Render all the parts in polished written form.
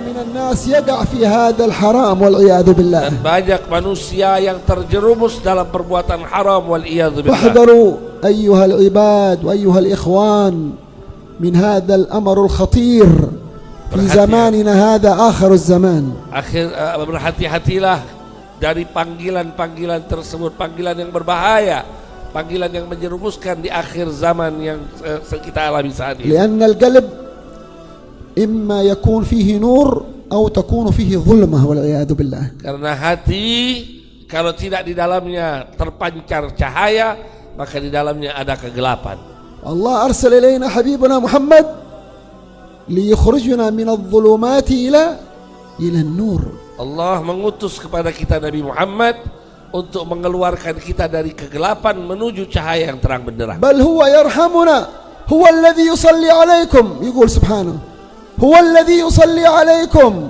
من الناس يقع في هذا الحرام والعياذ بالله. Dan banyak manusia yang terjerumus dalam perbuatan haram wal-iyadzu billah. فاحذروا أيها العباد وأيها الإخوان من هذا الأمر الخطير في زماننا هذا آخر الزمان. Berhati-hatilah dari panggilan-panggilan tersebut, panggilan yang berbahaya, panggilan yang menjerumuskan di akhir zaman yang kita alami saat ini. لأن القلب إما يكون فيه نور أو تكون فيه ظلمة والعياذ بالله. Karena hati kalau tidak di dalamnya terpancar cahaya, maka di dalamnya ada kegelapan. Allah أرسل إلينا حبيبنا محمد ليخرجنا من الظلمات إلى النور. Allah mengutus kepada kita Nabi Muhammad untuk mengeluarkan kita dari kegelapan menuju cahaya yang terang benderang. بل هو يرحمنا، هو الذي يصلي عليكم، يقول سبحانه هو الذي يصلي عليكم.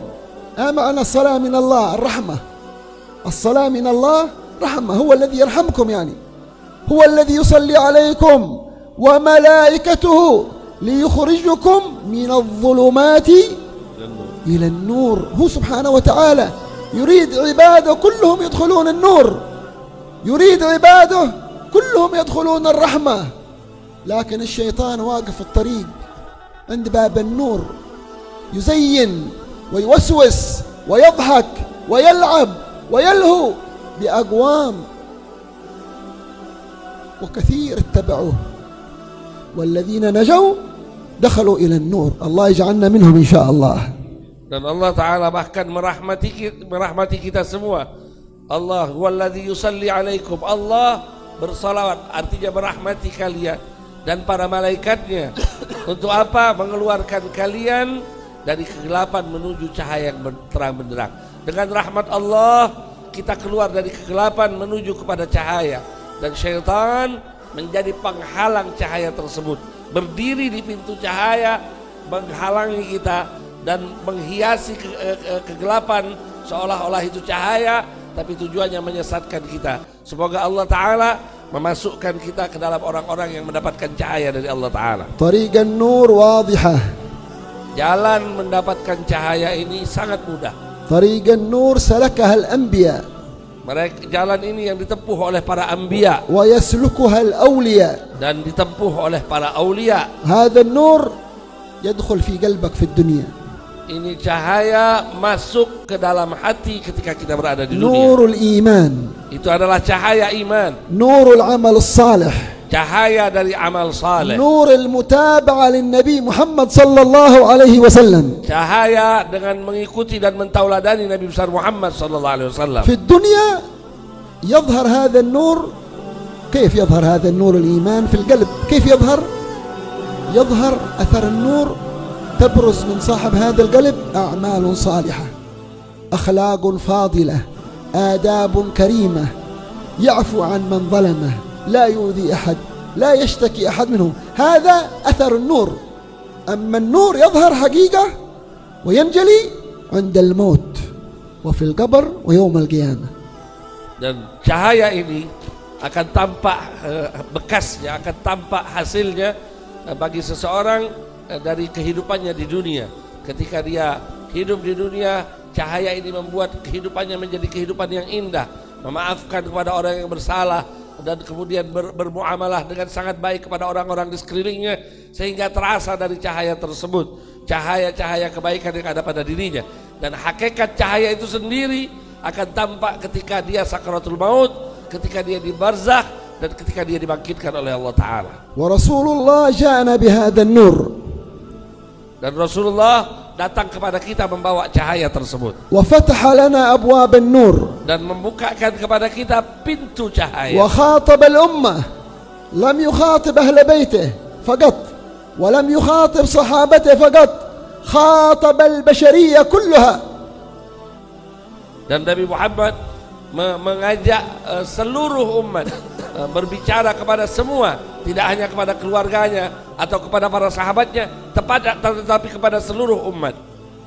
معنى الصلاة من الله الرحمة، الصلاة من الله رحمة، هو الذي يرحمكم، يعني هو الذي يصلي عليكم وملائكته ليخرجكم من الظلمات إلى النور. هو سبحانه وتعالى يريد عباده كلهم يدخلون النور، يريد عباده كلهم يدخلون الرحمة، لكن الشيطان واقف في الطريق عند باب النور يزين ويوسوس ويضحك ويلعب ويلهو بأقوام، وكثير اتبعوه، والذين نجوا دخلوا إلى النور. الله يجعلنا منهم إن شاء الله. Dan Allah Ta'ala bahkan merahmati kita semua. Allah huwallazi yusalli alaikum. Allah bersalawat, artinya merahmati kalian dan para malaikatnya. Untuk apa? Mengeluarkan kalian dari kegelapan menuju cahaya yang terang benderang. Dengan rahmat Allah kita keluar dari kegelapan menuju kepada cahaya, dan syaitan menjadi penghalang cahaya tersebut, berdiri di pintu cahaya menghalangi kita dan menghiasi kegelapan seolah-olah itu cahaya, tapi tujuannya menyesatkan kita. Semoga Allah Ta'ala memasukkan kita ke dalam orang-orang yang mendapatkan cahaya dari Allah Ta'ala. طريق النور واضحة. Jalan mendapatkan cahaya ini sangat mudah. طريق النور سلكها الأنبياء. Mereka jalan ini yang ditempuh oleh para anbiya ويسلكها الأولياء. dan ditempuh oleh para aulia. هذا النور يدخل في قلبك في الدنيا. Ini cahaya masuk ke dalam hati ketika kita berada di dunia. نور الإيمان، Itu adalah cahaya iman, نور العمل الصالح، cahaya dari amal saleh, نور المتابعة للنبي محمد صلى الله عليه وسلم. cahaya dengan mengikuti dan mentauladani Nabi besar Muhammad sallallahu alaihi wasallam. في الدنيا يظهر هذا النور. كيف يظهر هذا النور الإيمان في القلب؟ كيف يظهر؟ يظهر أثر النور، تبرز من صاحب هذا القلب أعمال صالحة، أخلاق فاضلة، آداب كريمة، يعفو عن من ظلمه، لا يؤذي أحد، لا يشتكي أحد منه. هذا أثر النور. أما النور يظهر حقيقة وينجلي عند الموت وفي القبر ويوم القيامة. Dan cahaya ini akan tampak bekasnya, akan tampak hasilnya bagi seseorang dari kehidupannya di dunia. Ketika dia hidup di dunia, cahaya ini membuat kehidupannya menjadi kehidupan yang indah, memaafkan kepada orang yang bersalah, dan kemudian bermuamalah dengan sangat baik kepada orang-orang di sekelilingnya, sehingga terasa dari cahaya tersebut cahaya-cahaya kebaikan yang ada pada dirinya. Dan hakikat cahaya itu sendiri akan tampak ketika dia sakaratul maut, ketika dia di barzakh, dan ketika dia dibangkitkan oleh Allah Ta'ala. Rasulullah ja'ana bihadha an-nur. Dan Rasulullah datang kepada kita membawa cahaya tersebut. Wa fataha lana abwab an-nur. Dan membukakan kepada kita pintu cahaya. Wa khatab al-ummah. Lam yukhatib ahla baytih faqat. Wa lam yukhatib sahabatih faqat. Khatab al-bashariyah kullaha. Dan Nabi Muhammad mengajak seluruh umat, berbicara kepada semua, tidak hanya kepada keluarganya atau kepada para sahabatnya, tetapi kepada seluruh umat.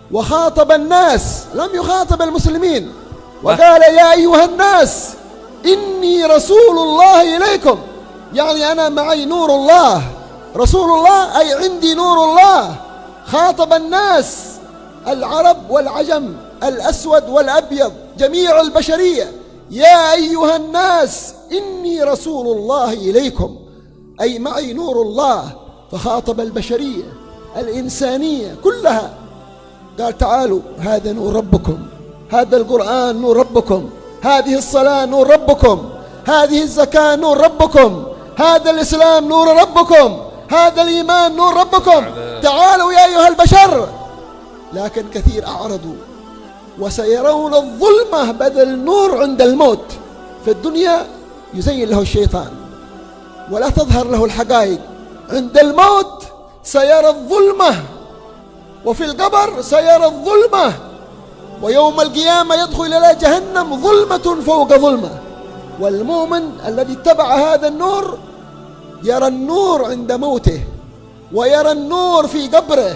Wa khataba an-nas, lam yukhatab al-muslimin. Wa qala ya ayyuhan nas, inni rasulullah ilaikum. Yani ana ma'i nurullah. Rasulullah ay indi nurullah. Khataba an-nas العرب والعجم، الأسود والأبيض، جميع البشرية: يا أيها الناس إني رسول الله إليكم، أي معي نور الله. فخاطب البشرية الإنسانية كلها، قال: تعالوا، هذا نور ربكم، هذا القرآن نور ربكم، هذه الصلاة نور ربكم، هذه الزكاة نور ربكم، هذا الإسلام نور ربكم، هذا الإيمان نور ربكم، تعالوا يا أيها البشر. لكن كثير أعرضوا، وسيرون الظلمة بدل النور عند الموت. في الدنيا يزين له الشيطان ولا تظهر له الحقائق، عند الموت سيرى الظلمة، وفي القبر سيرى الظلمة، ويوم القيامة يدخل إلى جهنم ظلمة فوق ظلمة. والمؤمن الذي اتبع هذا النور يرى النور عند موته، ويرى النور في قبره،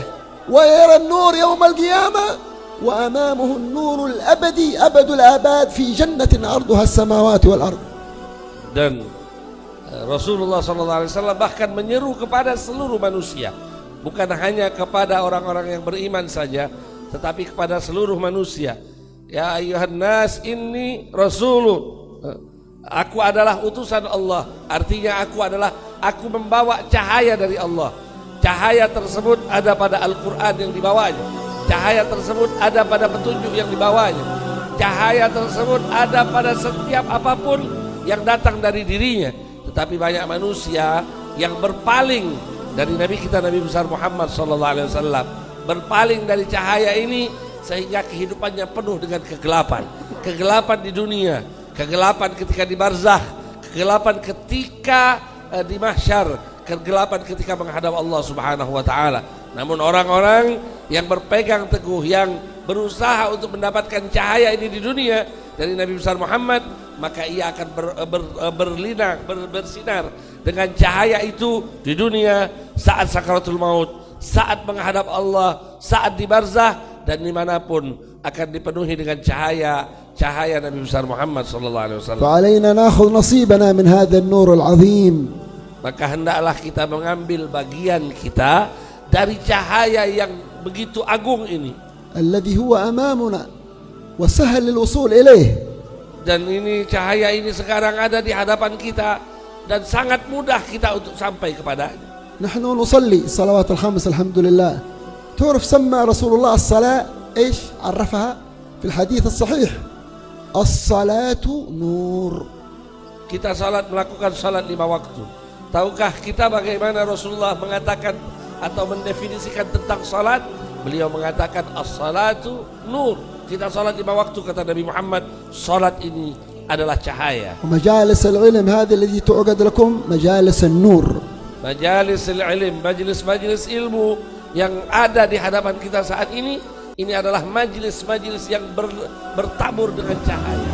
ويرى النور يوم القيامة، وأمامه النور الأبدي أبد الآباد في جنة عرضها السماوات والأرض. Dan Rasulullah SAW bahkan menyeru kepada seluruh manusia, bukan hanya kepada orang-orang yang beriman saja, tetapi kepada seluruh manusia. Ya ayyuhan nas inni rasulun, aku adalah utusan Allah. Artinya aku membawa cahaya dari Allah. Cahaya tersebut ada pada Al-Quran yang dibawanya, cahaya tersebut ada pada petunjuk yang dibawanya, cahaya tersebut ada pada setiap apapun yang datang dari dirinya. Tetapi banyak manusia yang berpaling dari Nabi kita, Nabi besar Muhammad SAW, berpaling dari cahaya ini, sehingga kehidupannya penuh dengan kegelapan. Kegelapan di dunia, kegelapan ketika di barzakh, kegelapan ketika di mahsyar, kegelapan ketika menghadap Allah Subhanahu wa taala. Namun orang-orang yang berpegang teguh, yang berusaha untuk mendapatkan cahaya ini di dunia dari Nabi besar Muhammad, maka ia akan bersinar dengan cahaya itu di dunia saat sakaratul maut, saat menghadap Allah, saat di barzakh, dan dimanapun akan dipenuhi dengan cahaya Nabi besar Muhammad sallallahu alaihi wasallam. فعلينا نأخذ نصيبنا من هذا النور العظيم. Maka hendaklah kita mengambil bagian kita dari cahaya yang begitu agung ini, الذي هو أمامنا وسهل الوصول إليه. dan ini cahaya ini sekarang ada di hadapan kita dan sangat mudah kita untuk sampai kepadanya. نحن نصلي الصلوات الخمس الحمد لله. تعرف سمى رسول الله الصلاة إيش عرفها في الحديث الصحيح؟ الصلاة نور. Kita melakukan salat 5 waktu. Tahukah kita bagaimana Rasulullah mengatakan atau mendefinisikan tentang salat? Beliau mengatakan as-salatu nur. Kita salat 5 waktu, kata Nabi Muhammad, salat ini adalah cahaya. ومجالس العلم هذه التي تعقد لكم مجالس النور. Majalis ilm, majelis-majelis ilmu yang ada di hadapan kita saat ini adalah majelis-majelis yang bertabur dengan cahaya.